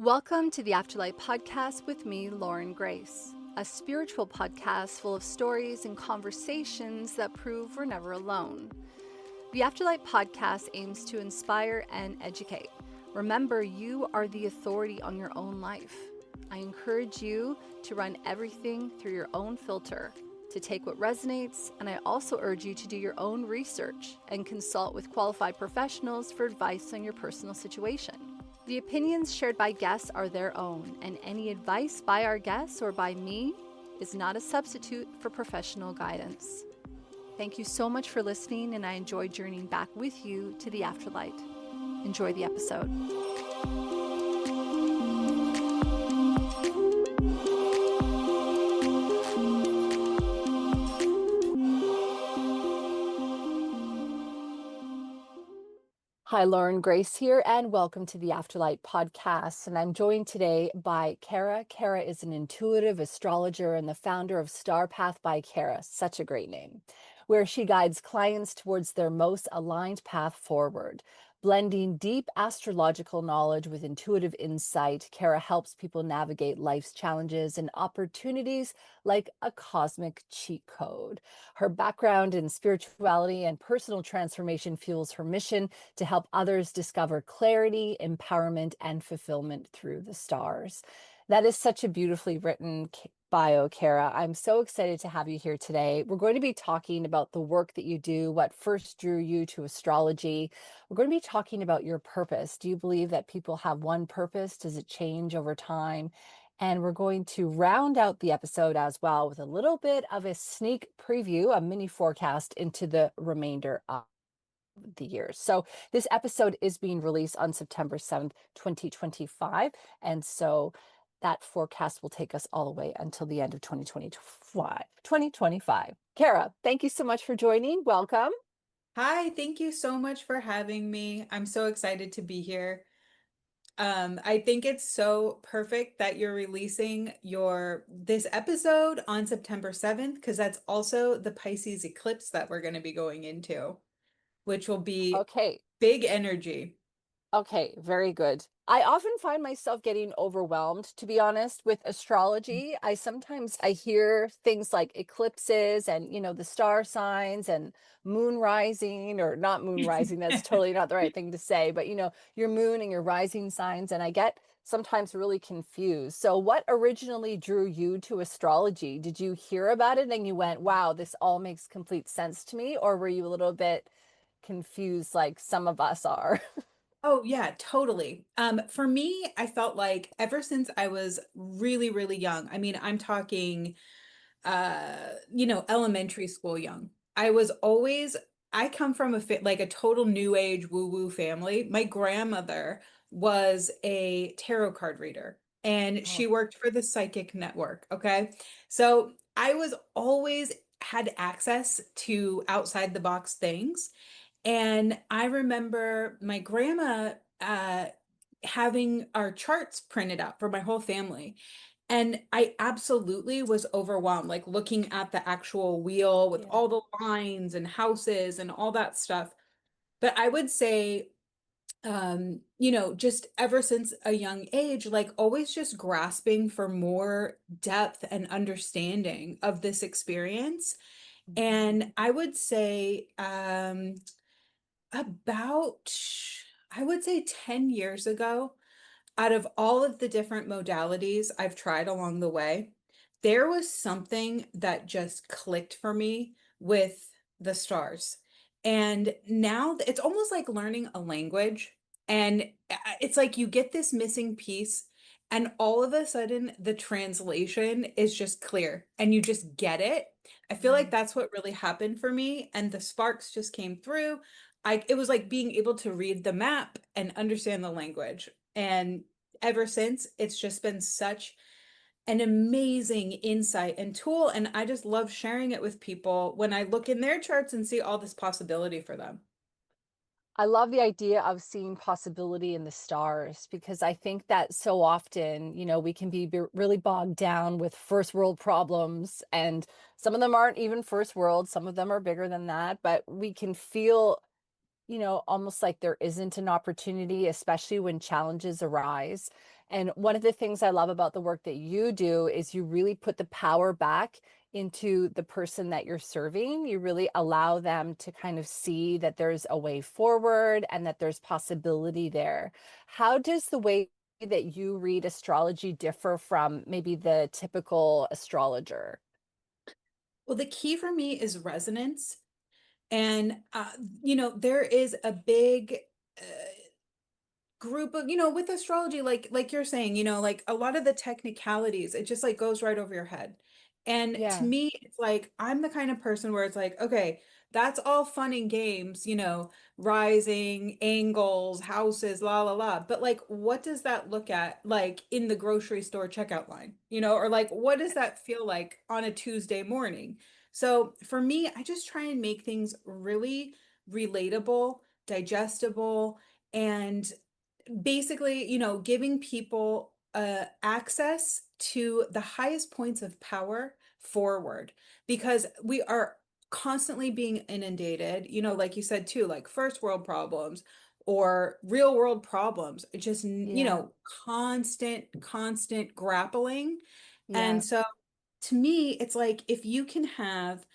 Welcome to the Afterlight Podcast with me, Lauren Grace, a spiritual podcast full of stories and conversations that prove we're never alone. The Afterlight Podcast aims to inspire and educate. Remember, you are the authority on your own life. I encourage you to run everything through your own filter, to take what resonates, and I also urge you to do your own research and consult with qualified professionals for advice on your personal situation. The opinions shared by guests are their own, and any advice by our guests or by me is not a substitute for professional guidance. Thank you so much for listening, and I enjoy journeying back with you to the afterlight. Enjoy the episode. Hi, Lauren Grace here, and welcome to the Afterlight Podcast. And I'm joined today by Cara. Cara is an intuitive astrologer and the founder of StarPath By Cara, such a great name, where she guides clients towards their most aligned path forward. Blending deep astrological knowledge with intuitive insight, Cara helps people navigate life's challenges and opportunities like a cosmic cheat code. Her background in spirituality and personal transformation fuels her mission to help others discover clarity, empowerment, and fulfillment through the stars. That is such a beautifully written bio, Cara. I'm so excited to have you here today. We're going to be talking about the work that you do, what first drew you to astrology. We're going to be talking about your purpose. Do you believe that people have one purpose? Does it change over time? And we're going to round out the episode as well with a little bit of a sneak preview, a mini forecast into the remainder of the year. So this episode is being released on September 7th, 2025. And so that forecast will take us all the way until the end of 2025. Cara, thank you so much for joining. Welcome. Hi, thank you so much for having me. I'm so excited to be here. I think it's so perfect that you're releasing this episode on September 7th, because that's also the Pisces eclipse that we're going to be going into, which will be Okay. big energy. Okay, very good. I often find myself getting overwhelmed, to be honest, with astrology. I hear things like eclipses and, the star signs and moon rising, or not moon rising. That's totally not the right thing to say, but your moon and your rising signs. And I get sometimes really confused. So what originally drew you to astrology? Did you hear about it and you went, wow, this all makes complete sense to me? Or were you a little bit confused like some of us are? Oh yeah, totally. For me, I felt like ever since I was really, really young, I mean, I'm talking elementary school young. I come from like a total new age woo-woo family. My grandmother was a tarot card reader and Oh. she worked for the Psychic Network. Okay. So I was always had access to outside the box things. And I remember my grandma having our charts printed out for my whole family. And I absolutely was overwhelmed, like looking at the actual wheel with Yeah. all the lines and houses and all that stuff. But I would say, just ever since a young age, like always just grasping for more depth and understanding of this experience. And I would say, about, I would say 10 years ago, out of all of the different modalities I've tried along the way, there was something that just clicked for me with the stars. And now it's almost like learning a language. And it's like you get this missing piece, and all of a sudden the translation is just clear and you just get it. I feel like that's what really happened for me. And the sparks just came through. It was like being able to read the map and understand the language. And ever since, it's just been such an amazing insight and tool. And I just love sharing it with people when I look in their charts and see all this possibility for them. I love the idea of seeing possibility in the stars, because I think that so often, we can be really bogged down with first world problems, and some of them aren't even first world, some of them are bigger than that, but we can feel, almost like there isn't an opportunity, especially when challenges arise. And one of the things I love about the work that you do is you really put the power back into the person that you're serving. You really allow them to kind of see that there's a way forward and that there's possibility there. How does the way that you read astrology differ from maybe the typical astrologer? Well, the key for me is resonance. And, there is a big uh, group of, with astrology, like you're saying, like a lot of the technicalities, it just like goes right over your head. And to Yeah, me, it's like I'm the kind of person where it's like, okay, that's all fun and games, rising, angles, houses, la la la. But like, what does that look at like in the grocery store checkout line? Or like what does that feel like on a Tuesday morning? So for me, I just try and make things really relatable, digestible, and basically, giving people access to the highest points of power forward because we are constantly being inundated, like you said too, like first world problems or real world problems, just, yeah, constant grappling. yeah. And so to me, it's like if you can have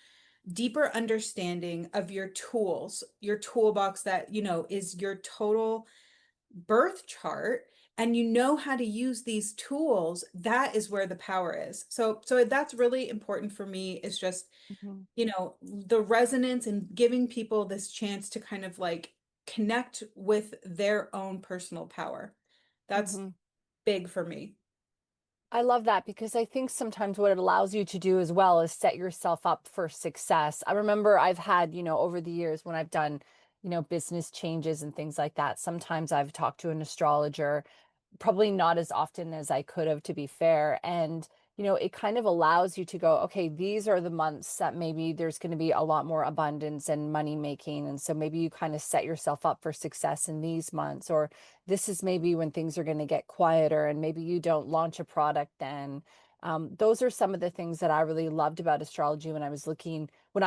deeper understanding of your tools, your toolbox that, is your total birth chart, and you know how to use these tools, that is where the power is. So that's really important for me, is just, Mhm, the resonance and giving people this chance to kind of like connect with their own personal power. That's mhm. big for me. I love that because I think sometimes what it allows you to do as well is set yourself up for success. I remember I've had, over the years when I've done, business changes and things like that, sometimes I've talked to an astrologer, probably not as often as I could have, to be fair. And, it kind of allows you to go, okay, these are the months that maybe there's going to be a lot more abundance and money making. And so maybe you kind of set yourself up for success in these months, or this is maybe when things are going to get quieter and maybe you don't launch a product then. Those are some of the things that I really loved about astrology when I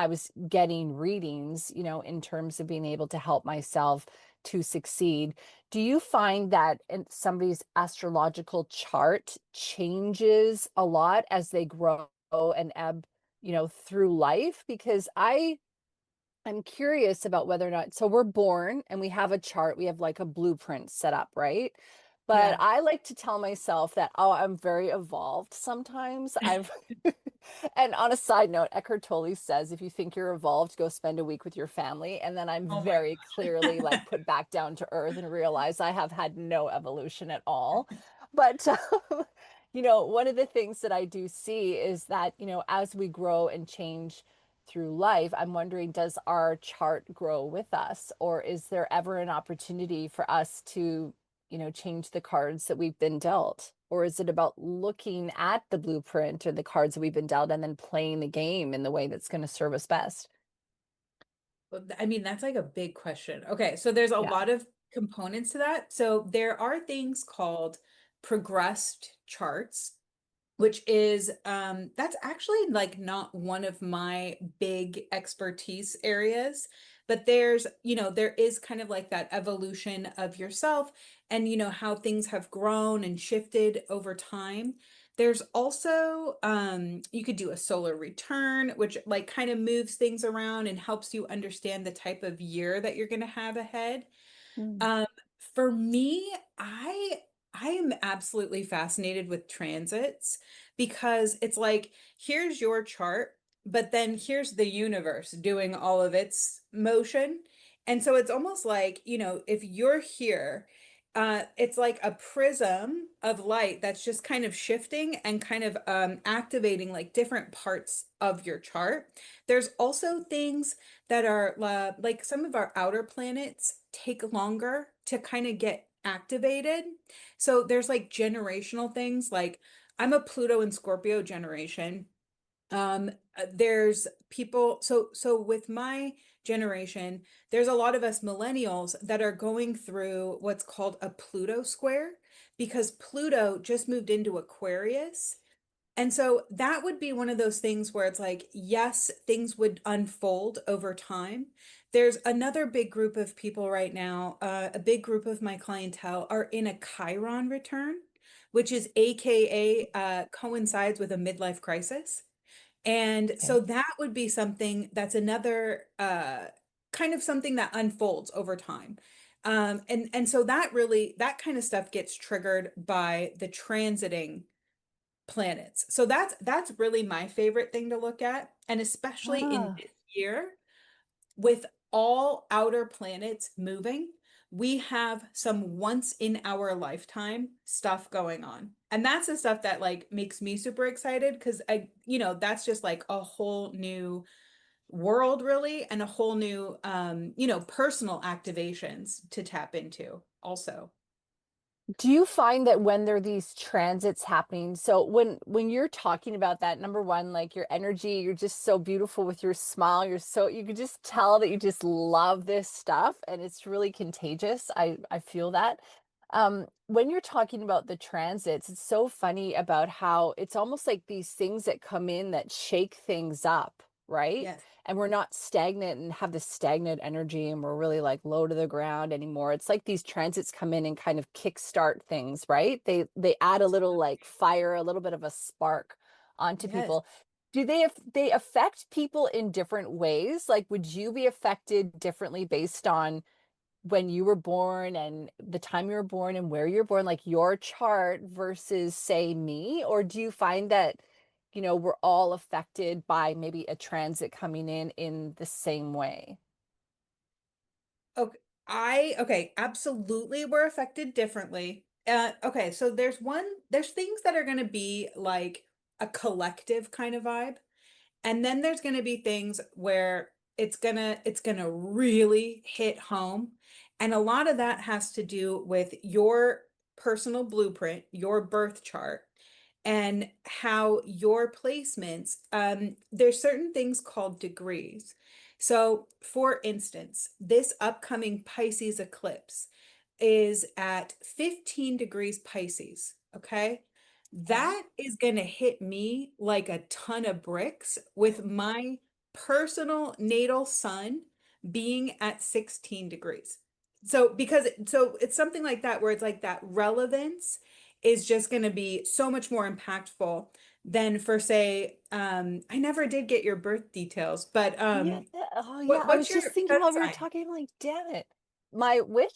was getting readings, in terms of being able to help myself to succeed. Do you find that somebody's astrological chart changes a lot as they grow and ebb, through life? Because I'm curious about whether or not, so we're born and we have a chart, we have like a blueprint set up, right? But Yeah. I like to tell myself that, oh, I'm very evolved sometimes. I've, and on a side note, Eckhart Tolle says, if you think you're evolved, go spend a week with your family. And then I'm Oh my very clearly gosh. like put back down to earth and realize I have had no evolution at all. But, one of the things that I do see is that, as we grow and change through life, I'm wondering, does our chart grow with us, or is there ever an opportunity for us to, change the cards that we've been dealt? Or is it about looking at the blueprint or the cards that we've been dealt and then playing the game in the way that's going to serve us best? Well, I mean, that's like a big question. Okay, so there's a Yeah. lot of components to that. So there are things called progressed charts, which is that's actually like not one of my big expertise areas, but there is kind of like that evolution of yourself, and how things have grown and shifted over time. There's also you could do a solar return, which like kind of moves things around and helps you understand the type of year that you're going to have ahead. Mm. um, for me, I am absolutely fascinated with transits because it's like here's your chart, but then here's the universe doing all of its motion. And so it's almost like, if you're here, it's like a prism of light that's just kind of shifting and kind of activating like different parts of your chart. There's also things that are like some of our outer planets take longer to kind of get activated. So there's like generational things, like I'm a Pluto and Scorpio generation. There's people, so with my generation, there's a lot of us millennials that are going through what's called a Pluto square because Pluto just moved into Aquarius. And so that would be one of those things where it's like, yes, things would unfold over time. There's another big group of people right now, a big group of my clientele are in a Chiron return, which is AKA coincides with a midlife crisis. And Okay. so that would be something that's another kind of something that unfolds over time. And so that really that kind of stuff gets triggered by the transiting planets. So that's really my favorite thing to look at. And especially in Ah. this year, with all outer planets moving, we have some once in our lifetime stuff going on. And that's the stuff that like makes me super excited because that's just like a whole new world really and a whole new personal activations to tap into also. Do you find that when there are these transits happening, so when you're talking about that, number one, like your energy, you're just so beautiful with your smile. You could just tell that you just love this stuff and it's really contagious. I feel that. When you're talking about the transits, it's so funny about how it's almost like these things that come in that shake things up, right? Yes. And we're not stagnant and have this stagnant energy and we're really like low to the ground anymore. It's like these transits come in and kind of kickstart things, right? They add a little like fire, a little bit of a spark onto Yes. people. Do they affect people in different ways? Like would you be affected differently based on when you were born and the time you were born and where you're born, like your chart versus say me? Or do you find that, we're all affected by maybe a transit coming in the same way? Okay, okay, absolutely we're affected differently. Okay, so there's things that are going to be like a collective kind of vibe, and then there's going to be things where it's gonna really hit home, and a lot of that has to do with your personal blueprint, your birth chart, and how your placements, there's certain things called degrees. So, for instance, this upcoming Pisces eclipse is at 15 degrees Pisces, okay? Okay. That is going to hit me like a ton of bricks with my personal natal sun being at 16 degrees. So it's something like that where it's like that relevance is just going to be so much more impactful than for say I never did get your birth details, but Yeah. Oh, yeah. what I what's was your just thinking sun while we were sign? talking, I'm like, damn it. My which?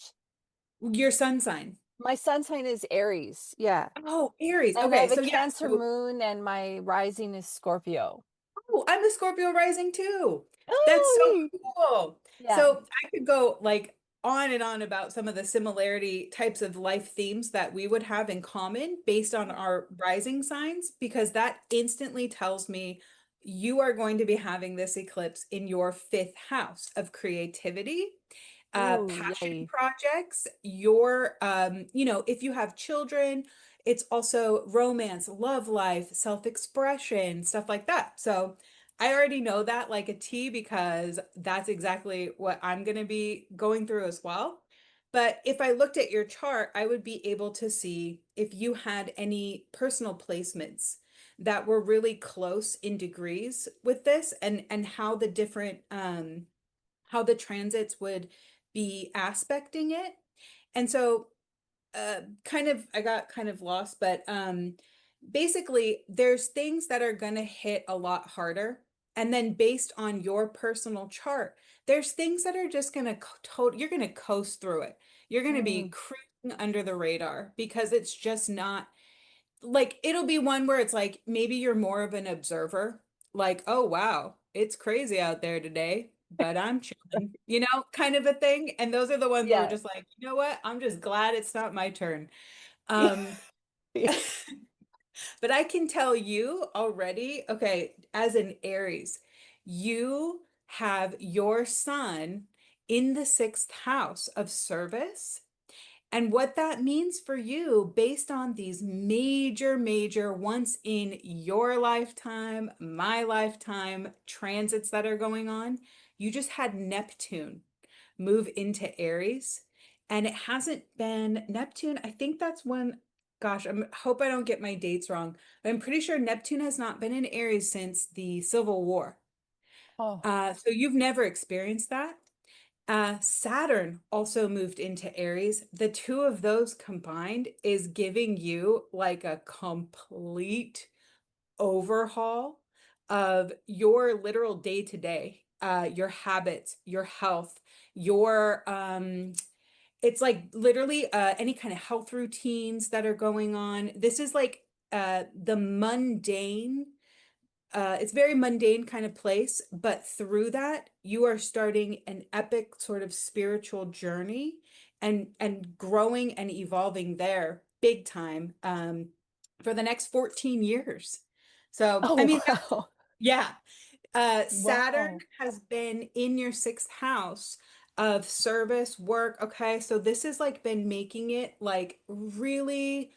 Your sun sign. My sun sign is Aries. Yeah. Oh, Aries. And I Okay, have a so yeah, Cancer so moon and my rising is Scorpio. oh, I'm a Scorpio rising too. That's so Oh, cool. yeah. So I could go like on and on about some of the similarity types of life themes that we would have in common based on our rising signs, because that instantly tells me you are going to be having this eclipse in your fifth house of creativity, Oh, passion yay. projects, if you have children, it's also romance, love life, self-expression, stuff like that. So I already know that like a T because that's exactly what I'm going to be going through as well. But if I looked at your chart, I would be able to see if you had any personal placements that were really close in degrees with this, and how the transits would be aspecting it. And so I got kind of lost, but basically there's things that are going to hit a lot harder. And then based on your personal chart, there's things that are just going you're going to coast through it. You're going to be Mm. cruising under the radar because it's just not like it'll be one where it's like maybe you're more of an observer, like, oh wow, it's crazy out there today, but I'm chilling, kind of a thing. And those are the ones where we're Yeah. just like, you know what? I'm just glad it's not my turn. Um, but I can tell you already, okay, as an Aries, you have your sun in the sixth house of service. And what that means for you, based on these major, major, once in your lifetime, my lifetime transits that are going on, you just had Neptune move into Aries. And it hasn't been Neptune. I think that's when, gosh, hope I don't get my dates wrong, but I'm pretty sure Neptune has not been in Aries since the Civil War. Oh, So you've never experienced that. Saturn also moved into Aries. The two of those combined is giving you like a complete overhaul of your literal day to day, your habits, your health, your it's like literally any kind of health routines that are going on. This is like the mundane, it's very mundane kind of place, but through that, you are starting an epic sort of spiritual journey and growing and evolving there big time for the next 14 years. So, I Oh, mean, wow. yeah. Saturn Wow. has been in your sixth house of service, work. Okay, so this has like been making it like really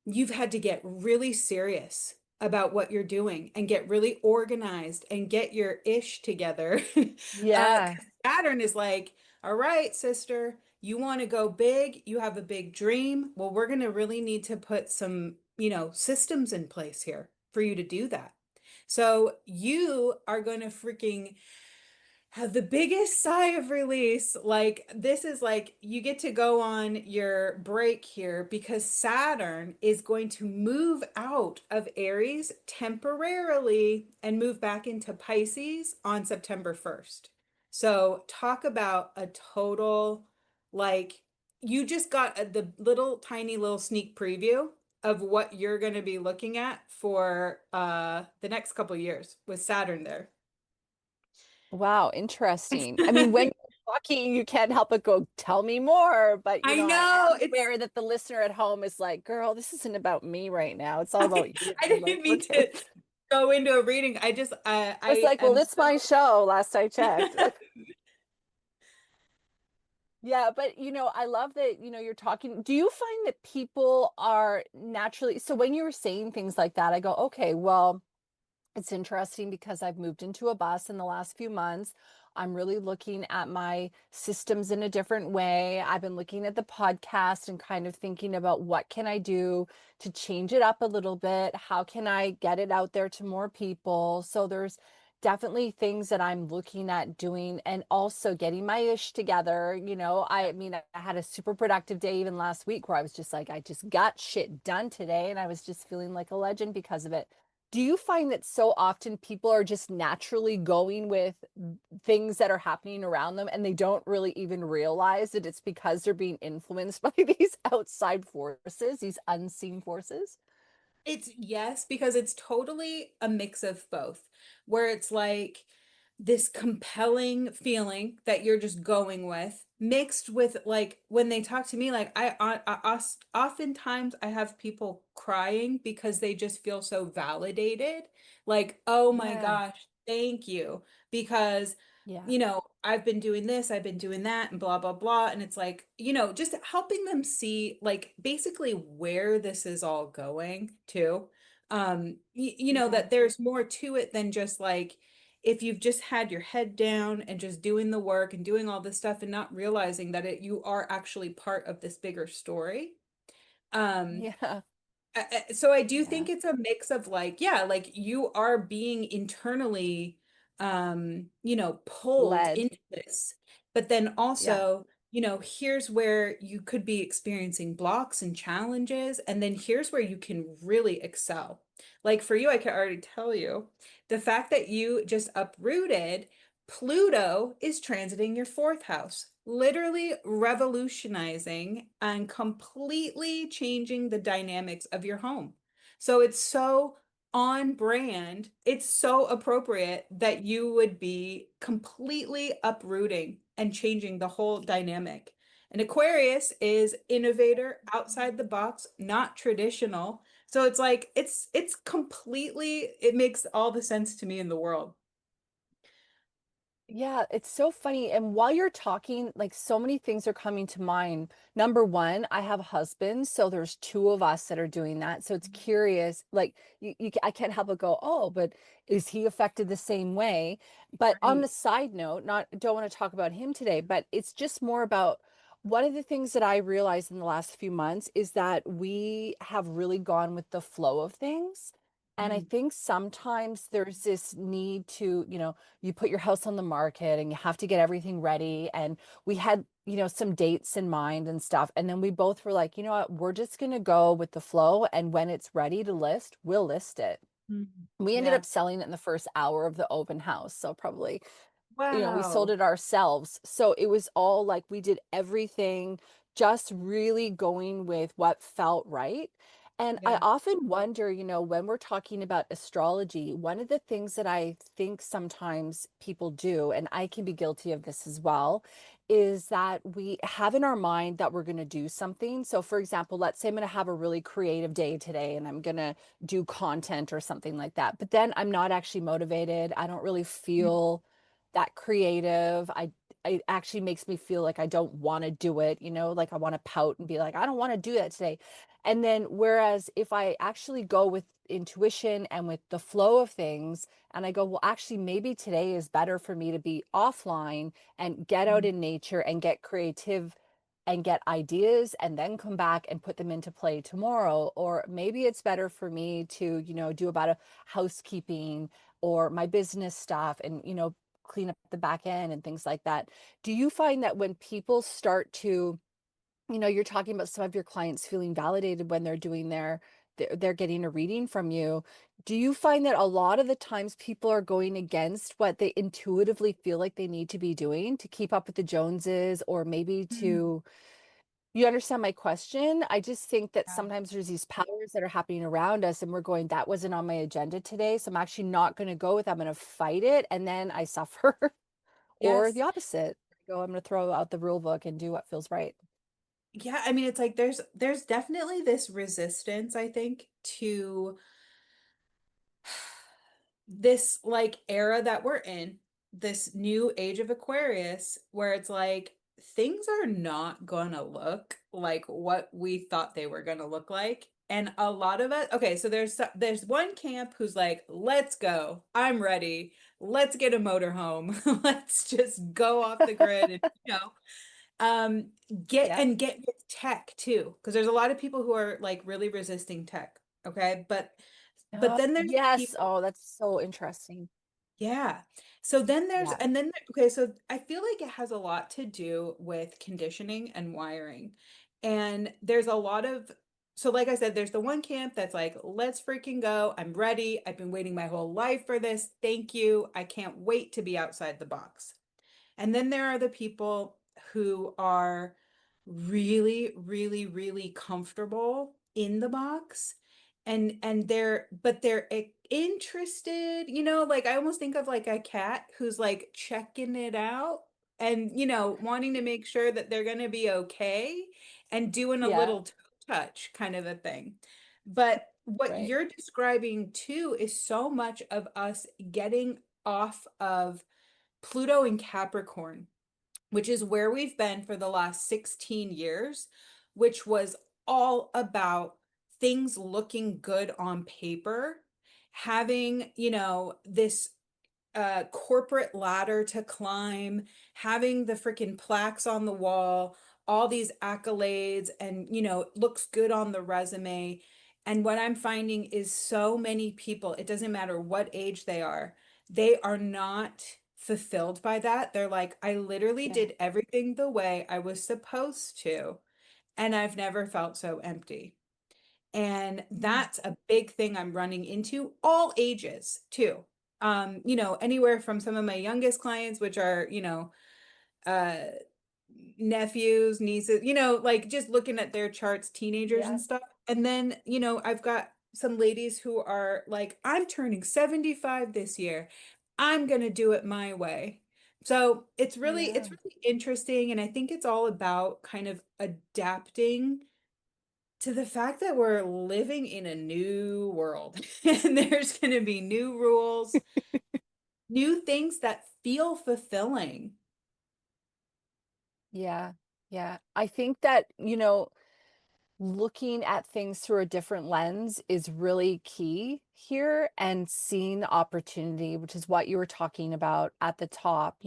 you've had to get really serious about what you're doing and get really organized and get your ish together. 'Cause Yeah. Saturn is like, all right, sister, you want to go big, you have a big dream. Well, we're going to really need to put some, systems in place here for you to do that. So you are going to freaking have the biggest sigh of release. Like, this is like you get to go on your break here because Saturn is going to move out of Aries temporarily and move back into Pisces on September 1st. So, talk about a total, like, you just got the little tiny little sneak preview of what you're going to be looking at for the next couple of years with Saturn there. Wow, interesting. I mean, when you're talking, you can't help but go, tell me more. But, I I know am it's aware that the listener at home is like, girl, this isn't about me right now. It's all I, about you. I I'm like, didn't mean okay. to go into a reading. I was I like, well, am it's my so show, last I checked. Yeah, but I love that, you're talking. Do you find that people are naturally, so when you were saying things like that, I go, okay, well, it's interesting because I've moved into a bus in the last few months. I'm really looking at my systems in a different way. I've been looking at the podcast and kind of thinking about what can I do to change it up a little bit? How can I get it out there to more people? So there's definitely things that I'm looking at doing and also getting my ish together. I mean, I had a super productive day even last week where I was just like, I just got shit done today and I was just feeling like a legend because of it. Do you find that so often people are just naturally going with things that are happening around them and they don't really even realize that it's because they're being influenced by these outside forces, these unseen forces? It's yes, because it's totally a mix of both, where it's like this compelling feeling that you're just going with, mixed with like when they talk to me, like oftentimes I have people crying because they just feel so validated. Like, oh my Yeah. gosh, thank you. Because Yeah. I've been doing this, I've been doing that, and blah, blah, blah. And it's like, just helping them see, like, basically where this is all going to. Yeah. That there's more to it than just like, if you've just had your head down and just doing the work and doing all this stuff and not realizing that you are actually part of this bigger story. Um, Yeah. so I do Yeah. think it's a mix of like, yeah, like you are being internally, pulled Led. into this, but then Yeah. also, here's where you could be experiencing blocks and challenges, and then here's where you can really excel. Like for you, I can already tell you the fact that you just uprooted, Pluto is transiting your fourth house, literally revolutionizing and completely changing the dynamics of your home. So it's so on brand, it's so appropriate that you would be completely uprooting and changing the whole dynamic. And Aquarius is innovator, outside the box, not traditional. So it's like it's completely it makes all the sense to me in the world. Yeah, it's so funny. And while you're talking, like so many things are coming to mind. Number one, I have a husband, so there's two of us that are doing that. So it's curious, like I can't help but go, oh, but is he affected the same way? But on the Right. side note, not don't want to talk about him today, but it's just more about one of the things that I realized in the last few months is that we have really gone with the flow of things. And I Mm, think sometimes there's this need to, you put your house on the market and you have to get everything ready. And we had, some dates in mind and stuff. And then we both were like, you know what, we're just going to go with the flow. And when it's ready to list, we'll list it. mm. We ended Yeah. up selling it in the first hour of the open house. So probably, we sold Wow. it ourselves. So it was all like we did everything just really going with what felt right. And I Yeah. often wonder, when we're talking about astrology, one of the things that I think sometimes people do, and I can be guilty of this as well, is that we have in our mind that we're going to do something. So, for example, let's say I'm going to have a really creative day today and I'm going to do content or something like that. But then I'm not actually motivated. I don't really Mm, feel that creative. It actually makes me feel like I don't want to do it, like I want to pout and be like, I don't want to do that today. And then whereas if I actually go with intuition and with the flow of things and I go, well, actually maybe today is better for me to be offline and get out mm, in nature and get creative and get ideas and then come back and put them into play tomorrow. Or maybe it's better for me to, do about a housekeeping or my business stuff and, clean up the back end and things like that. Do you find that when people start to, you're talking about some of your clients feeling validated when they're doing they're getting a reading from you. Do you find that a lot of the times people are going against what they intuitively feel like they need to be doing to keep up with the Joneses or maybe mm. to you understand my question? I just think that Yeah. sometimes there's these powers that are happening around us, and we're going, that wasn't on my agenda today. So I'm actually not going to go with, I'm going to fight it. And then I suffer. Or the Yes. opposite. I go, I'm going to throw out the rule book and do what feels right. Yeah, I mean, it's like there's definitely this resistance, I think, to this like era that we're in, this new age of Aquarius, where it's like things are not gonna look like what we thought they were gonna look like. And a lot of it, okay, so there's one camp who's like, let's go. I'm ready. Let's get a motorhome. Let's just go off the grid and um Yeah. get with tech too, because there's a lot of people who are like really resisting tech. Okay, but then there's Yes. people. Oh, that's so interesting. Yeah. So then there's, Yeah. and then, okay, so I feel like it has a lot to do with conditioning and wiring. And there's a lot of, so like I said, there's the one camp that's like, let's freaking go. I'm ready. I've been waiting my whole life for this. Thank you. I can't wait to be outside the box. And then there are the people who are really, really, really comfortable in the box and they're interested, like I almost think of like a cat who's like checking it out and wanting to make sure that they're going to be okay and doing a Yeah. little toe touch kind of a thing. But what Right. you're describing too is so much of us getting off of Pluto and Capricorn, which is where we've been for the last 16 years, which was all about things looking good on paper, having, this corporate ladder to climb, having the freaking plaques on the wall, all these accolades, and it looks good on the resume. And what I'm finding is so many people, it doesn't matter what age they are not fulfilled by that. They're like, I literally Yeah. did everything the way I was supposed to, and I've never felt so empty. And Mm. that's a big thing I'm running into, all ages too. Anywhere from some of my youngest clients, which are, uh, nephews, nieces, like just looking at their charts, teenagers and Yeah. stuff. And then, I've got some ladies who are like, I'm turning 75 this year. I'm gonna do it my way. So Yeah. it's really interesting. And I think it's all about kind of adapting to the fact that we're living in a new world and there's going to be new rules, new things that feel fulfilling. Yeah. Yeah. I think that, looking at things through a different lens is really key here and seeing the opportunity, which is what you were talking about at the top.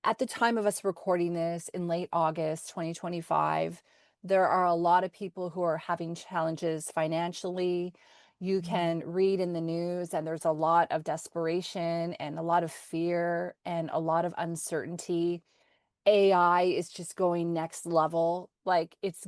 At the time of us recording this in late August 2025, there are a lot of people who are having challenges financially. You Mhm. can read in the news, and there's a lot of desperation and a lot of fear and a lot of uncertainty. AI is just going next level. Like it's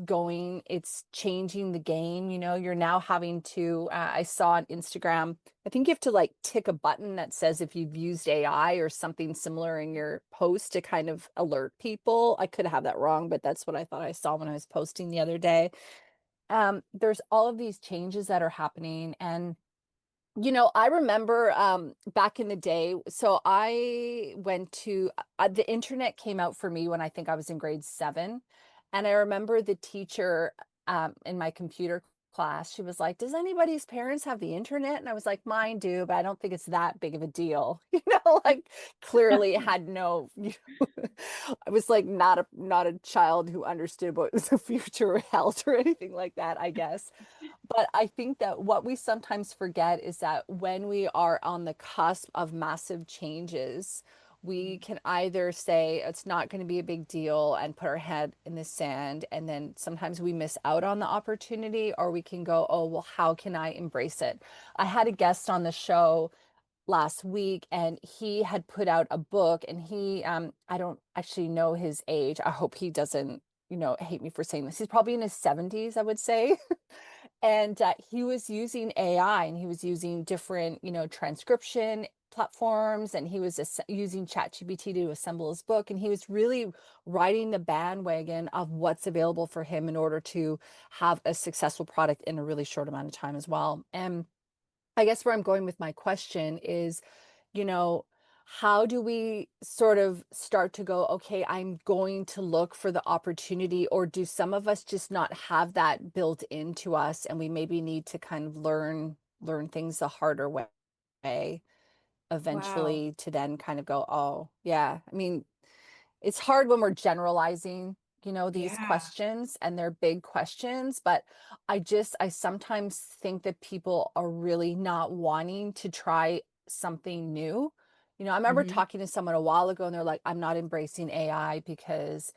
changing the game. You're now having to, I saw on Instagram, I think you have to like tick a button that says if you've used AI or something similar in your post to kind of alert people. I could have that wrong, but that's what I thought I saw when I was posting the other day. There's all of these changes that are happening. And I remember back in the day, so I went to the internet came out for me when I think I was in grade 7. And I remember the teacher in my computer class, she was like, "Does anybody's parents have the internet?" And I was like, "Mine do, but I don't think it's that big of a deal." Like clearly it had no, I was like not a child who understood what the future held or anything like that, I guess. But I think that what we sometimes forget is that when we are on the cusp of massive changes, we can either say it's not going to be a big deal and put our head in the sand, and then sometimes we miss out on the opportunity, or we can go, oh, well, how can I embrace it? I had a guest on the show last week, and he had put out a book, and I don't actually know his age. I hope he doesn't, hate me for saying this. He's probably in his 70s, I would say. And he was using AI, and he was using different, transcription platforms, and he was using ChatGPT to assemble his book. And he was really riding the bandwagon of what's available for him in order to have a successful product in a really short amount of time as well. And I guess where I'm going with my question is, you know, how do we sort of start to go, okay, I'm going to look for the opportunity, or do some of us just not have that built into us, and we maybe need to kind of learn things the harder way Wow. eventually to then kind of go, oh, yeah. I mean, it's hard when we're generalizing, these Yeah. questions, and they're big questions, but I sometimes think that people are really not wanting to try something new. I remember Mhm. talking to someone a while ago, and they're like, I'm not embracing AI because,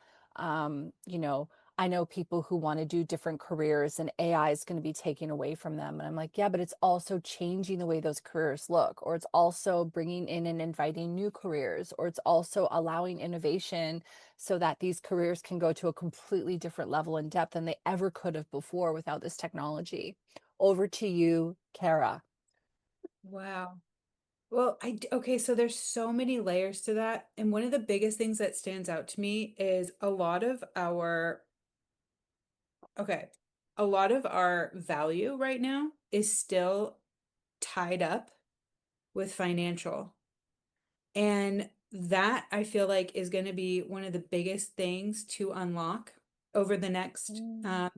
I know people who want to do different careers, and AI is going to be taken away from them. And I'm like, yeah, but it's also changing the way those careers look, or it's also bringing in and inviting new careers, or it's also allowing innovation so that these careers can go to a completely different level and depth than they ever could have before without this technology. Over to you, Kara. Wow. Well, okay, so there's so many layers to that. And one of the biggest things that stands out to me is okay, a lot of our value right now is still tied up with financial. And that I feel like is going to be one of the biggest things to unlock over the next, Mm.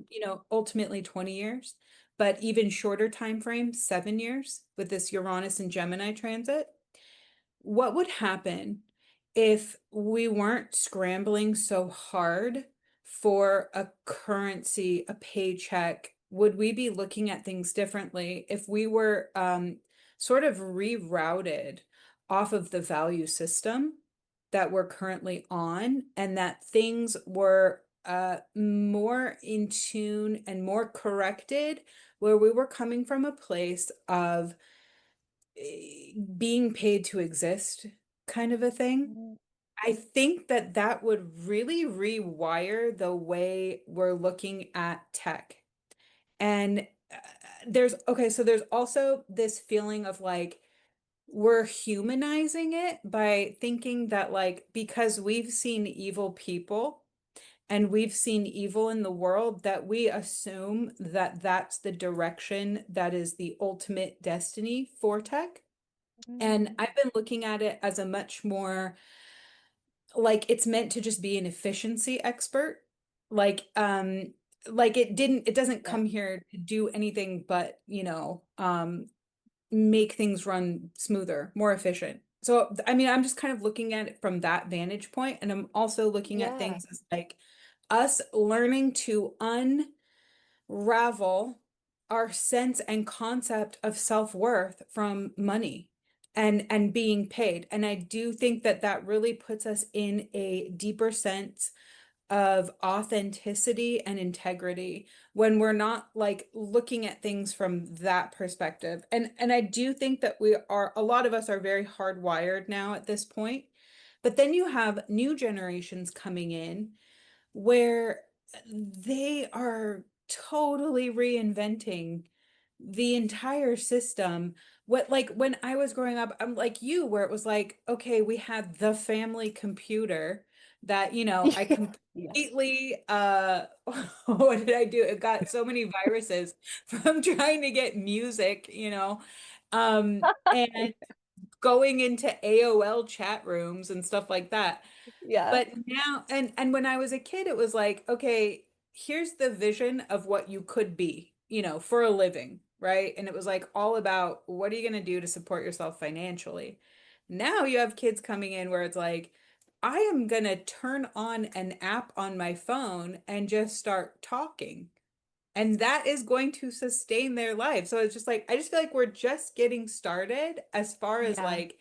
ultimately 20 years, but even shorter time frame, 7 years with this Uranus and Gemini transit. What would happen if we weren't scrambling so hard for a currency, a paycheck? Would we be looking at things differently if we were sort of rerouted off of the value system that we're currently on, and that things were more in tune and more corrected, where we were coming from a place of being paid to exist kind of a thing? Mm. I think that that would really rewire the way we're looking at tech. And so there's also this feeling of like we're humanizing it by thinking that, like, because we've seen evil people and we've seen evil in the world, that we assume that that's the direction that is the ultimate destiny for tech. And Mm. I've been looking at it as a much more like it's meant to just be an efficiency expert. Like, like it doesn't Yeah. come here to do anything but, make things run smoother, more efficient. So, I mean, I'm just kind of looking at it from that vantage point, and I'm also looking at Yeah. things as like us learning to unravel our sense and concept of self-worth from money and being paid. And I do think that that really puts us in a deeper sense of authenticity and integrity when we're not like looking at things from that perspective. And I do think that a lot of us are very hardwired now at this point. But then you have new generations coming in where they are totally reinventing the entire system. What, like when I was growing up, I'm like you, where it was like, okay, we had the family computer that, I Yeah. completely what did I do? It got so many viruses from trying to get music, and going into AOL chat rooms and stuff like that. Yeah. But now, and when I was a kid, it was like, okay, here's the vision of what you could be, for a living, right? And it was like all about what are you going to do to support yourself financially? Now you have kids coming in where it's like, I am going to turn on an app on my phone and just start talking. And that is going to sustain their life. So it's just like, I just feel like we're just getting started as far as Yeah. like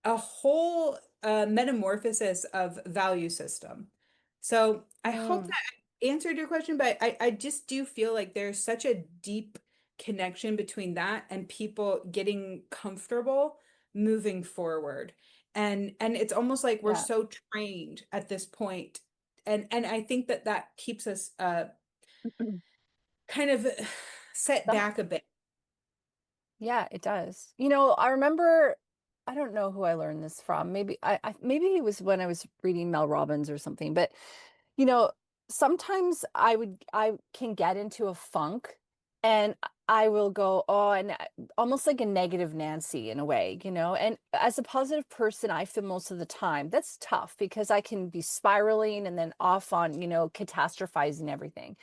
a whole metamorphosis of value system. So I hope Mm, that answered your question, but I just do feel like there's such a deep connection between that and people getting comfortable moving forward. And it's almost like we're yeah. so trained at this point. And I think that that keeps us kind of set The back a bit. Yeah, it does. I remember, I don't know who I learned this from. Maybe it was when I was reading Mel Robbins or something. But you know, sometimes I can get into a funk and I will go, oh, and almost like a negative Nancy in a way. And as a positive person, I feel most of the time that's tough because I can be spiraling and then off on, catastrophizing everything.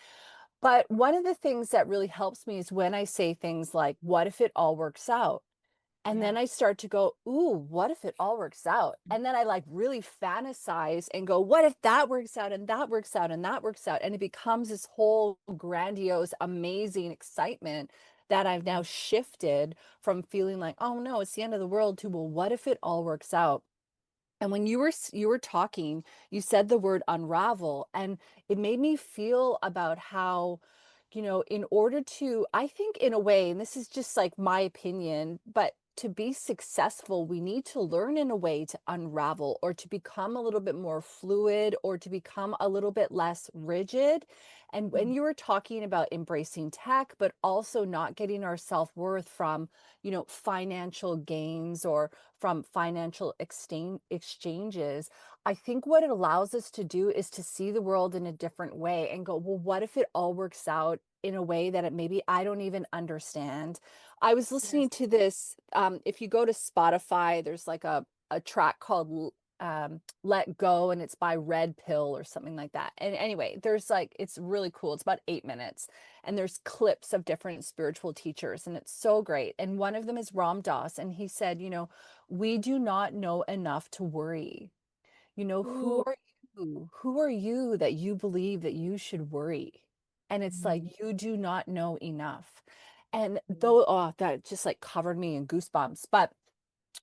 But one of the things that really helps me is when I say things like, what if it all works out? And Yeah. then I start to go, ooh, what if it all works out? And then I like really fantasize and go, what if that works out and that works out and that works out? And it becomes this whole grandiose, amazing excitement that I've now shifted from feeling like, oh no, it's the end of the world to, well, what if it all works out? And when you were talking, you said the word unravel, and it made me feel about how, in order to, I think in a way, and this is just like my opinion, but to be successful, we need to learn in a way to unravel or to become a little bit more fluid or to become a little bit less rigid. And when you were talking about embracing tech, but also not getting our self-worth from, financial gains or from financial exchanges, I think what it allows us to do is to see the world in a different way and go, well, what if it all works out in a way that maybe I don't even understand? I was listening Yes. to this. If you go to Spotify, there's like a track called Let Go, and it's by Red Pill or something like that. And anyway, there's like, it's really cool. It's about 8 minutes, and there's clips of different spiritual teachers, and it's so great. And one of them is Ram Dass, and he said, we do not know enough to worry. Who Ooh. are you? Who are you that you believe that you should worry? And it's Mhm. like you do not know enough. And Yeah. though, oh, that just like covered me in goosebumps. But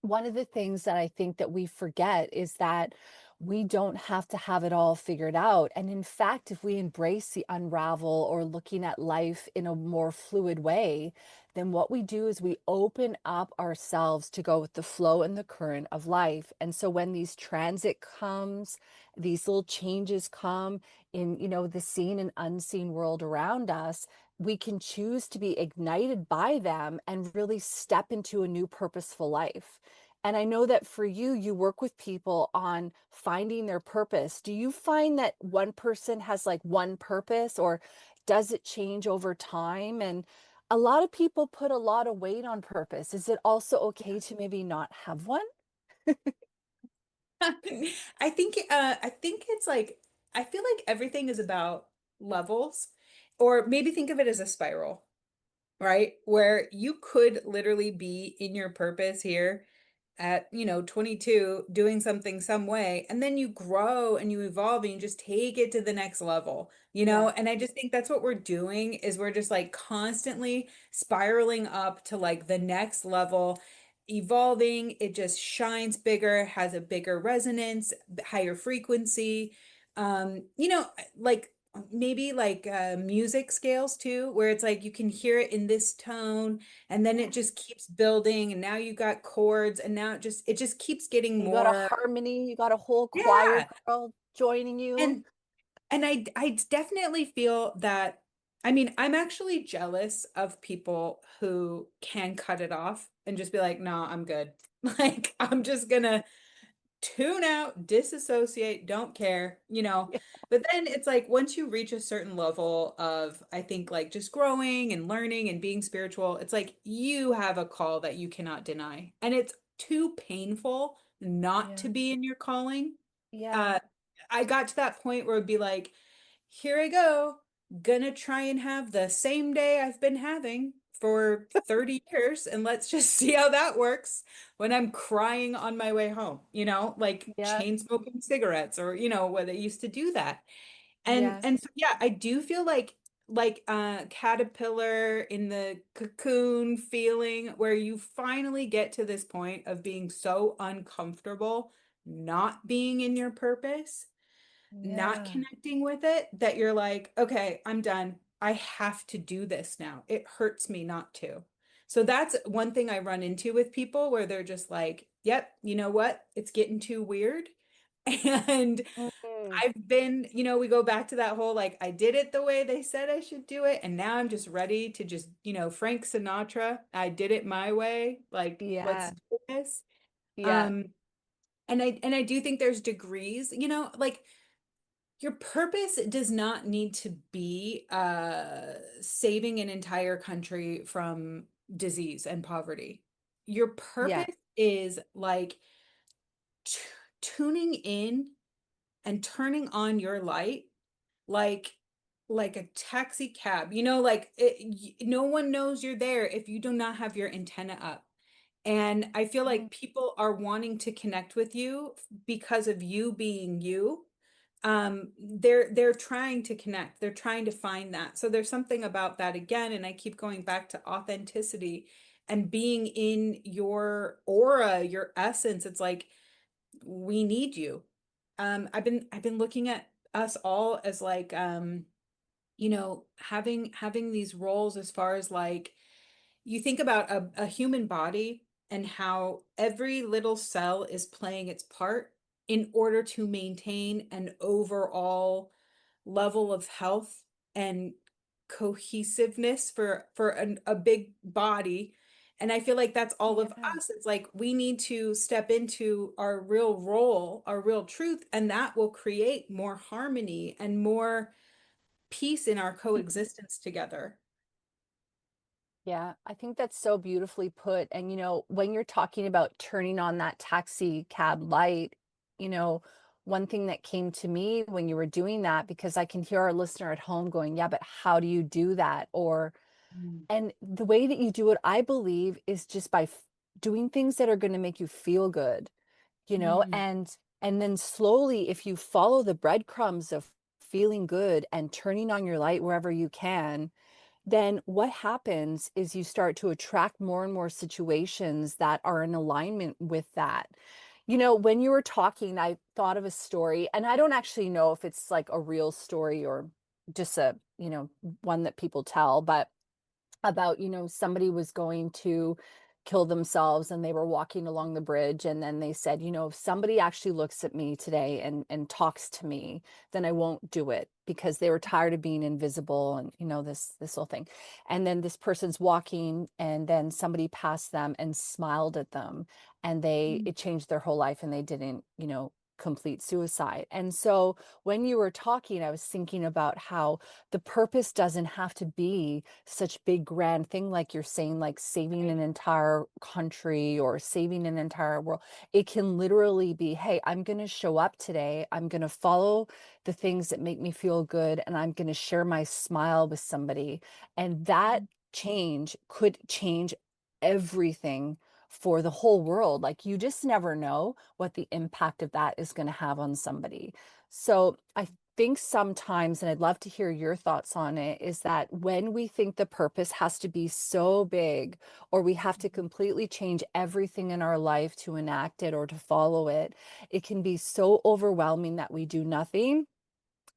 one of the things that I think that we forget is that we don't have to have it all figured out. And in fact, if we embrace the unravel or looking at life in a more fluid way, then what we do is we open up ourselves to go with the flow and the current of life. And so when these transit comes, these little changes come in, the seen and unseen world around us, we can choose to be ignited by them and really step into a new purposeful life. And I know that for you, you work with people on finding their purpose. Do you find that one person has like one purpose, or does it change over time? And a lot of people put a lot of weight on purpose. Is it also okay to maybe not have one? I think it's like I feel like everything is about levels, or maybe think of it as a spiral, right? Where you could literally be in your purpose here at, 22 doing something some way, and then you grow and you evolve and you just take it to the next level, Yeah. And I just think that's what we're doing is we're just like constantly spiraling up to like the next level, evolving. It just shines bigger, has a bigger resonance, higher frequency. like maybe like music scales too, where it's like you can hear it in this tone and then it Yeah. just keeps building and now you got chords and now it just keeps getting You got a more. harmony, you got a whole choir Yeah. girl joining you. And I definitely feel that, I mean, I'm actually jealous of people who can cut it off and just be like, "No, I'm good." Like I'm just gonna tune out, disassociate, don't care. Yeah. But then it's like once you reach a certain level of, I think, like just growing and learning and being spiritual, it's like you have a call that you cannot deny. And it's too painful not Yeah. to be in your calling. Yeah. Uh, I got to that point where it'd be like, here I go, gonna try and have the same day I've been having for 30 years, and let's just see how that works when I'm crying on my way home, like Yeah. chain smoking cigarettes or where they used to do that. And Yes. and so yeah, I do feel like caterpillar in the cocoon feeling where you finally get to this point of being so uncomfortable not being in your purpose, not Yeah. connecting with it, that you're like, okay, I'm done. I have to do this now. It hurts me not to. So that's one thing I run into with people where they're just like, yep, you know what? It's getting too weird. And Mhm. we go back to that whole like, I did it the way they said I should do it. And now I'm just ready to just Frank Sinatra, I did it my way. Like, let's Yeah. do this. Yeah. Um, and I do think there's degrees, like your purpose does not need to be saving an entire country from disease and poverty. Your Yeah. purpose is like t tuning in and turning on your light like like a taxi cab. Like no one knows you're there if you do not have your antenna up. And I feel Mm. like people are wanting to connect with you because of you being you. They're trying to connect. They're trying to find that. So there's something about that again, and I keep going back to authenticity and being in your aura, your essence. It's like we need you. I've been looking at us all as like having these roles as far as like you think about a human body and how every little cell is playing its part in order to maintain an overall level of health and cohesiveness for a big body. And I feel like that's all of Yeah. us. It's like we need to step into our real role, our real truth, and that will create more harmony and more peace in our coexistence together. Yeah, I think that's so beautifully put. And, when you're talking about turning on that taxi cab light, you know, one thing that came to me when you were doing that, because I can hear our listener at home going, yeah, but how do you do that? Mm. And the way that you do it, I believe, is just by doing things that are going to make you feel good, you know, Mm. and then slowly, if you follow the breadcrumbs of feeling good and turning on your light wherever you can, then what happens is you start to attract more and more situations that are in alignment with that. When you were talking, I thought of a story, and I don't actually know if it's like a real story or just one that people tell, but about, somebody was going to kill themselves and they were walking along the bridge, and then they said, if somebody actually looks at me today and talks to me, then I won't do it, because they were tired of being invisible, and this whole thing. And then this person's walking, and then somebody passed them and smiled at them, and Mm. it changed their whole life, and they didn't, complete suicide. And so when you were talking, I was thinking about how the purpose doesn't have to be such big grand thing, like you're saying, like saving Right. an entire country or saving an entire world. It can literally be, hey, I'm going to show up today, I'm going to follow the things that make me feel good, and I'm going to share my smile with somebody. And that change could change everything for the whole world. Like, you just never know what the impact of that is going to have on somebody. So I think sometimes, and I'd love to hear your thoughts on it, is that when we think the purpose has to be so big, or we have to completely change everything in our life to enact it or to follow it, it can be so overwhelming that we do nothing.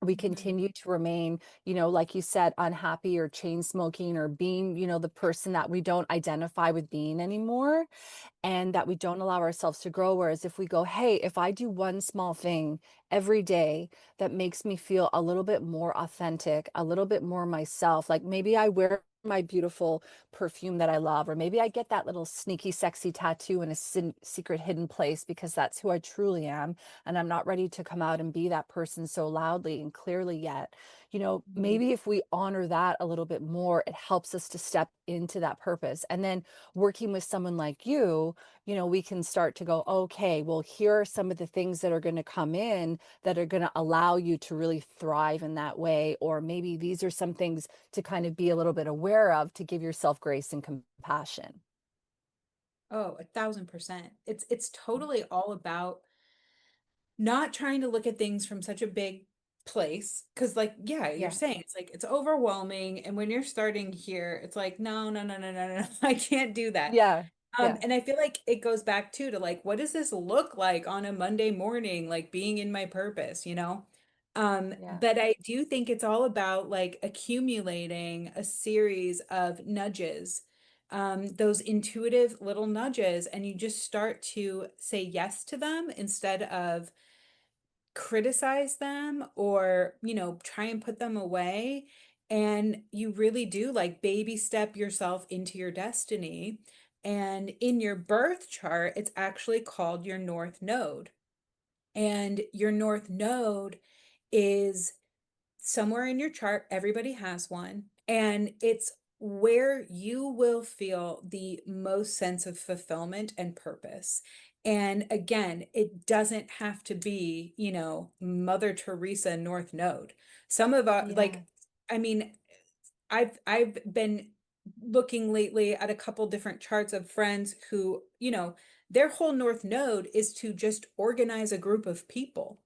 we Mhm. continue to remain, like you said, unhappy or chain smoking or being, the person that we don't identify with being anymore, and that we don't allow ourselves to grow. Whereas if we go, hey, if I do one small thing every day that makes me feel a little bit more authentic, a little bit more myself, like maybe I wear my beautiful perfume that I love, or maybe I get that little sneaky, sexy tattoo in a secret hidden place because that's who I truly am. And I'm not ready to come out and be that person so loudly and clearly yet. Mhm. Maybe if we honor that a little bit more, it helps us to step into that purpose. And then working with someone like you, we can start to go, okay, well, here are some of the things that are going to come in that are going to allow you to really thrive in that way. Or maybe these are some things to kind of be a little bit aware of to give yourself grace and compassion. Oh, 1,000%. It's totally all about not trying to look at things from such a big place. Because, like, yeah, you're Yeah. saying it's like it's overwhelming. And when you're starting here, it's like, no, no, no, no, no, no, I can't do that. Yeah. Yeah. And I feel like it goes back too to like, what does this look like on a Monday morning, like being in my purpose, you know? Yeah. But I do think it's all about like accumulating a series of nudges, those intuitive little nudges, and you just start to say yes to them instead of criticize them or, try and put them away. And you really do like baby step yourself into your destiny. And in your birth chart, it's actually called your North Node. And your North Node is somewhere in your chart. Everybody has one. And it's where you will feel the most sense of fulfillment and purpose. And again, it doesn't have to be, Mother Teresa North Node. Some of our, Yeah. like, I mean, I've been looking lately at a couple different charts of friends who, their whole North Node is to just organize a group of people.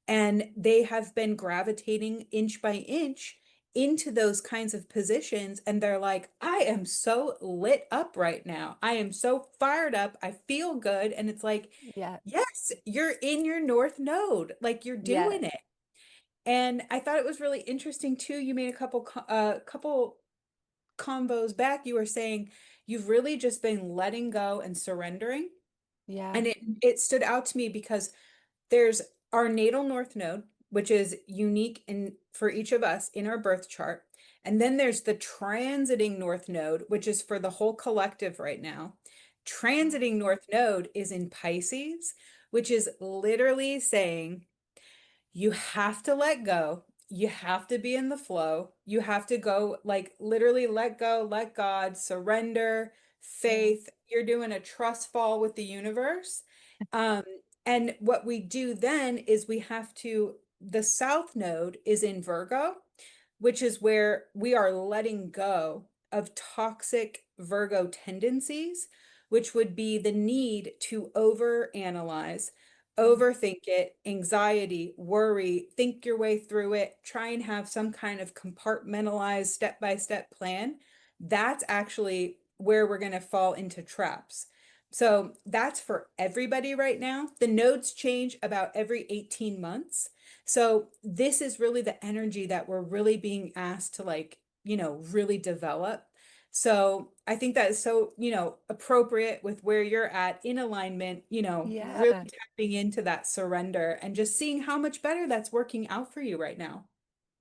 And they have been gravitating inch by inch into those kinds of positions. And they're like, I am so lit up right now. I am so fired up. I feel good. And it's like, Yeah. yes, you're in your North Node, like you're Yeah. doing it. And I thought it was really interesting too. You made a couple combos back. You were saying you've really just been letting go and surrendering. Yeah. And it stood out to me because there's our natal north node, which is unique in for each of us in our birth chart. And then there's the transiting north node, which is for the whole collective right now. Transiting north node is in Pisces, which is literally saying you have to let go. You have to be in the flow. You have to go, like, literally let go, let God, surrender, Yeah. faith. You're doing a trust fall with the universe. Um, and what we do then is the South Node is in Virgo, which is where we are letting go of toxic Virgo tendencies, which would be the need to overanalyze, Yeah. overthink it, anxiety, worry, think your way through it, try and have some kind of compartmentalized step-by-step plan. That's actually where we're going to fall into traps. So that's for everybody right now. The nodes change about every 18 months. So this is really the energy that we're really being asked to, like, really develop. So I think that is so, appropriate with where you're at in alignment, really Yeah. tapping into that surrender and just seeing how much better that's working out for you right now.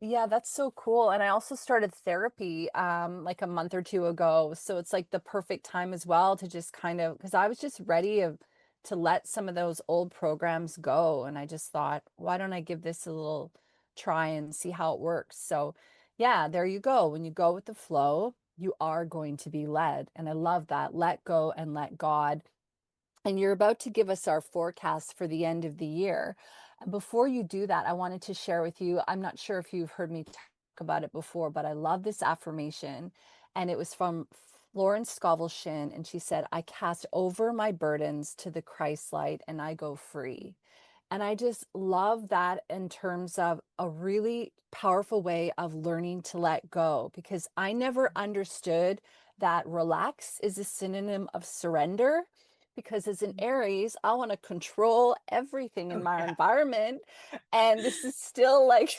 Yeah, that's so cool. And I also started therapy like a month or two ago. So it's like the perfect time as well to just kind of, because I was just ready to let some of those old programs go. And I just thought, why don't I give this a little try and see how it works? So yeah, there you go. When you go with the flow, you are going to be led. And I love that. Let go and let God. And you're about to give us our forecast for the end of the year. Before you do that, I wanted to share with you, I'm not sure if you've heard me talk about it before, but I love this affirmation. And it was from Florence Scovel Shinn. And she said, I cast over my burdens to the Christ light and I go free. And I just love that in terms of a really powerful way of learning to let go, because I never understood that relax is a synonym of surrender. Because as an Aries, I want to control everything in Oh, my yeah. environment. And this is still like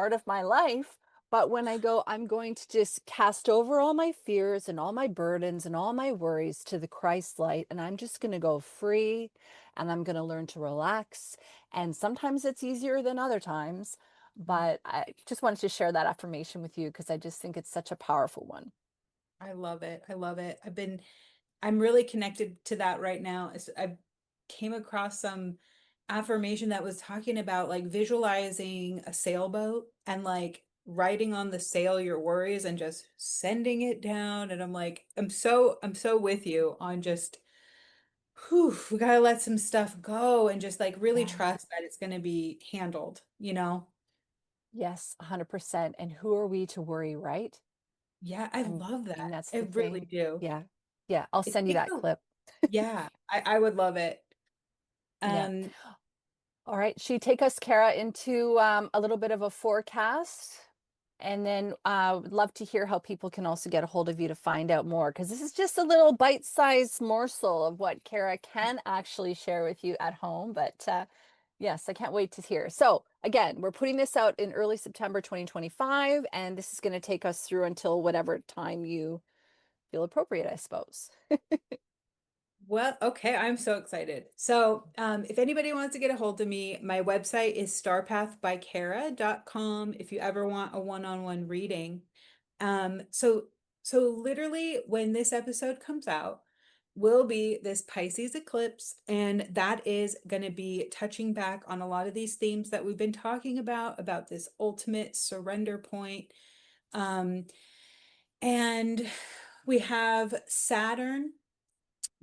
part of my life. But when I go, I'm going to just cast over all my fears and all my burdens and all my worries to the Christ light. And I'm just going to go free and I'm going to learn to relax. And sometimes it's easier than other times. But I just wanted to share that affirmation with you because I just think it's such a powerful one. I love it. I love it. I'm really connected to that right now. I came across some affirmation that was talking about like visualizing a sailboat and like writing on the sail your worries and just sending it down. And I'm like, I'm so with you on just, whew, we gotta let some stuff go and just like really Yeah. trust that it's gonna be handled, you know? Yes, 100%. And who are we to worry, right? Yeah, I love I mean, that. that's I the really thing. do. Yeah. Yeah. I'll It send you takes that a, clip. yeah, I would love it. Yeah. Um, All right. Should you take us, Kara, into a little bit of a forecast? And then would love to hear how people can also get a hold of you to find out more, because this is just a little bite-sized morsel of what Kara can actually share with you at home. But yes, I can't wait to hear. So again, we're putting this out in early September 2025, and this is going to take us through until whatever time you feel appropriate, I suppose. Well, okay, I'm so excited. So, if anybody wants to get a hold of me, my website is starpathbycara.com if you ever want a one-on-one reading. So literally when this episode comes out will be this Pisces eclipse, and that is going to be touching back on a lot of these themes that we've been talking about this ultimate surrender point. Um, and we have Saturn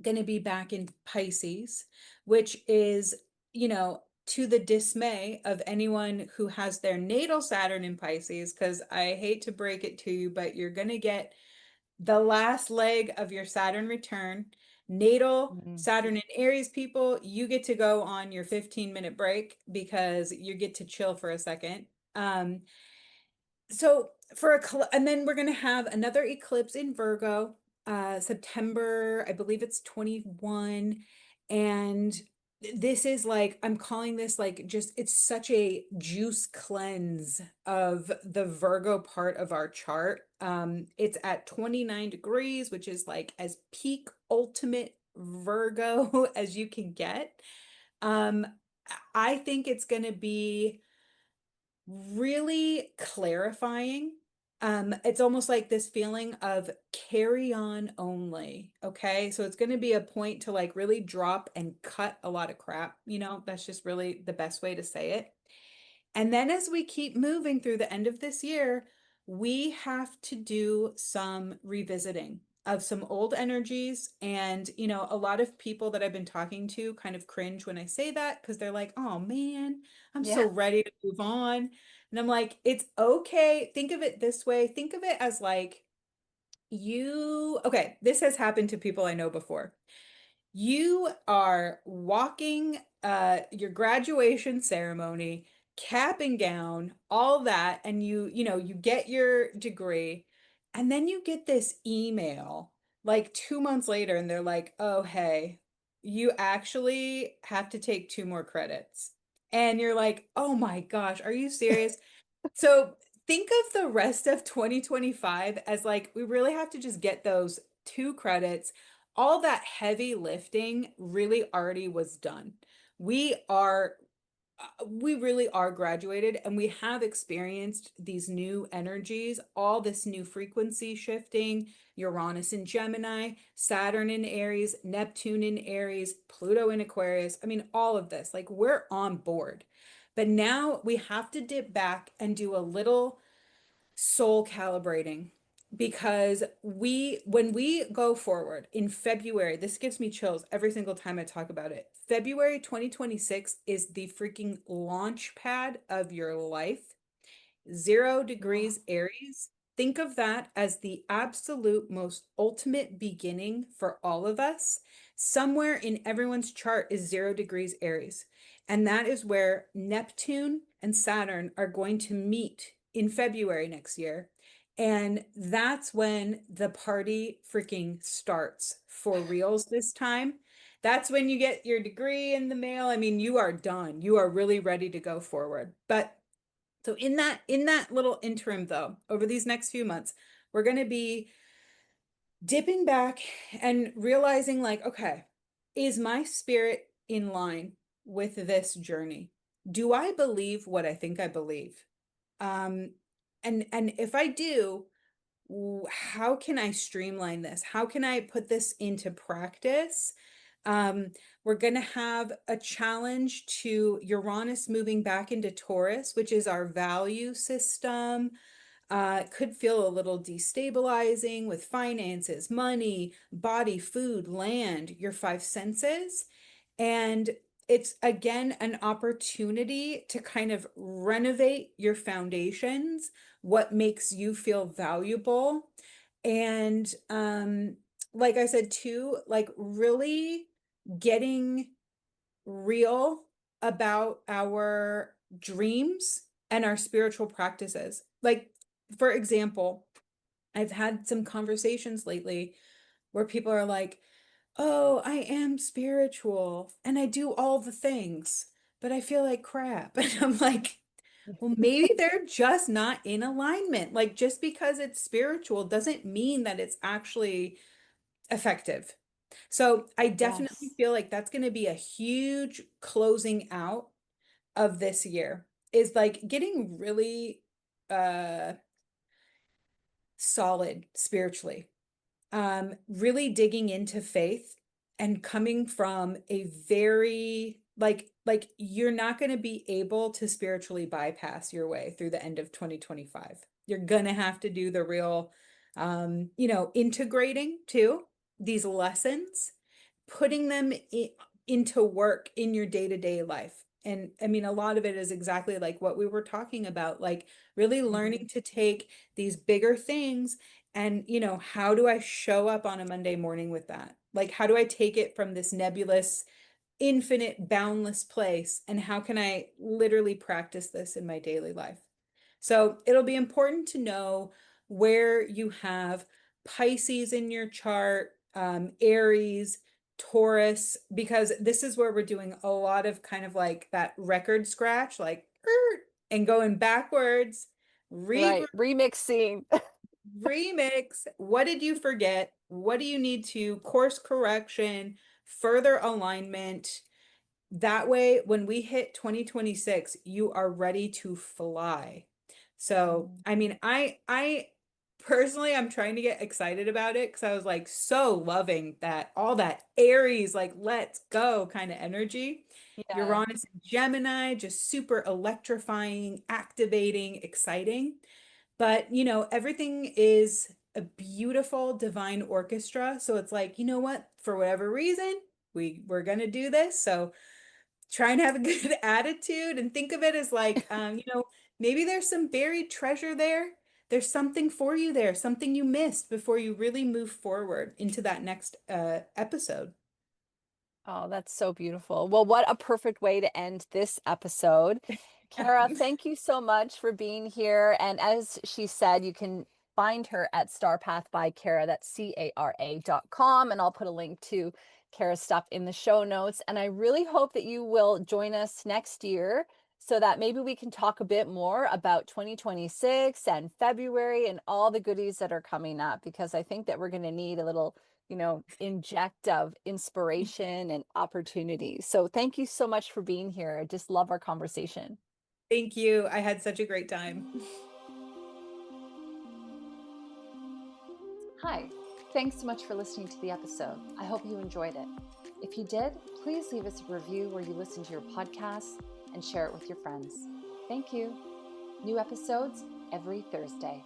going to be back in Pisces, which is, to the dismay of anyone who has their natal Saturn in Pisces, because I hate to break it to you, but you're going to get the last leg of your Saturn return. Natal Mhm. Saturn in Aries people, you get to go on your 15-minute break because you get to chill for a second. So and then we're going to have another eclipse in Virgo, September, I believe it's 21. And this is like, I'm calling this like just, it's such a juice cleanse of the Virgo part of our chart. It's at 29 degrees, which is like as peak ultimate Virgo as you can get. Um, I think it's going to be really clarifying. It's almost like this feeling of carry on only. Okay. So it's going to be a point to like really drop and cut a lot of crap. That's just really the best way to say it. And then as we keep moving through the end of this year, we have to do some revisiting of some old energies. And, a lot of people that I've been talking to kind of cringe when I say that because they're like, oh man, I'm so Yeah. ready to move on. And I'm like, it's okay. Think of it this way. Think of it as like okay, this has happened to people I know before. You are walking your graduation ceremony, cap and gown, all that, and you get your degree, and then you get this email like 2 months later, and they're like, "Oh, hey, you actually have to take two more credits." And you're like, "Oh my gosh, are you serious?" So think of the rest of 2025 as like we really have to just get those two credits. All that heavy lifting really already was done. We are we really are graduated and we have experienced these new energies, all this new frequency shifting, Uranus in Gemini, Saturn in Aries, Neptune in Aries, Pluto in Aquarius. I mean, all of this, like we're on board. But now we have to dip back and do a little soul calibrating because when we go forward in February, this gives me chills every single time I talk about it. February 2026 is the freaking launch pad of your life. 0 degrees Aries. Think of that as the absolute most ultimate beginning for all of us. Somewhere in everyone's chart is 0 degrees Aries. And that is where Neptune and Saturn are going to meet in February next year. And that's when the party freaking starts for reals this time. That's when you get your degree in the mail. I mean, you are done. You are really ready to go forward. But So in that little interim though, over these next few months, we're going to be dipping back and realizing like, okay, is my spirit in line with this journey? Do I believe what I think I believe? Um, and if I do, how can I streamline this? How can I put this into practice? We're going to have a challenge to Uranus moving back into Taurus, which is our value system. Could feel a little destabilizing with finances, money, body, food, land, your five senses. And it's again an opportunity to kind of renovate your foundations, what makes you feel valuable. And like I said too, like really getting real about our dreams and our spiritual practices. Like, for example, I've had some conversations lately where people are like, oh, I am spiritual and I do all the things, but I feel like crap. And I'm like, well, maybe they're just not in alignment. Like, just because it's spiritual doesn't mean that it's actually effective. So I definitely Yes. feel like that's going to be a huge closing out of this year is like getting really uh solid spiritually. Really digging into faith and coming from a very like you're not going to be able to spiritually bypass your way through the end of 2025. You're going to have to do the real integrating too these lessons, putting them into work in your day-to-day life. And I mean, a lot of it is exactly like what we were talking about, like really Mhm. learning to take these bigger things and, how do I show up on a Monday morning with that? Like, how do I take it from this nebulous, infinite, boundless place? And how can I literally practice this in my daily life? So it'll be important to know where you have Pisces in your chart, Aries, Taurus, because this is where we're doing a lot of kind of like that record scratch, like, and going backwards, regroup, Right. Remixing. remix. What did you forget? What do you need to course correction, further alignment? That way, when we hit 2026, you are ready to fly. So, Mhm. I mean, I personally I'm trying to get excited about it because I was like so loving that all that Aries, like let's go kind of energy. Yeah. Uranus and Gemini, just super electrifying, activating, exciting. But, everything is a beautiful divine orchestra. So it's like, you know what? For whatever reason, we're gonna do this. So try and have a good attitude and think of it as like, maybe there's some buried treasure there. There's something for you there, something you missed before you really move forward into that next episode. Oh, that's so beautiful. Well, what a perfect way to end this episode. Cara, thank you so much for being here. And as she said, you can find her at StarPath by Cara. That's Cara.com. And I'll put a link to Cara's stuff in the show notes. And I really hope that you will join us next year so that maybe we can talk a bit more about 2026 and February and all the goodies that are coming up, because I think that we're going to need a little inject of inspiration and opportunity. So thank you so much for being here. I just love our conversation. Thank you. I had such a great time. Hi, thanks so much for listening to the episode. I hope you enjoyed it. If you did, please leave us a review where you listen to your podcasts and share it with your friends. Thank you. New episodes every Thursday.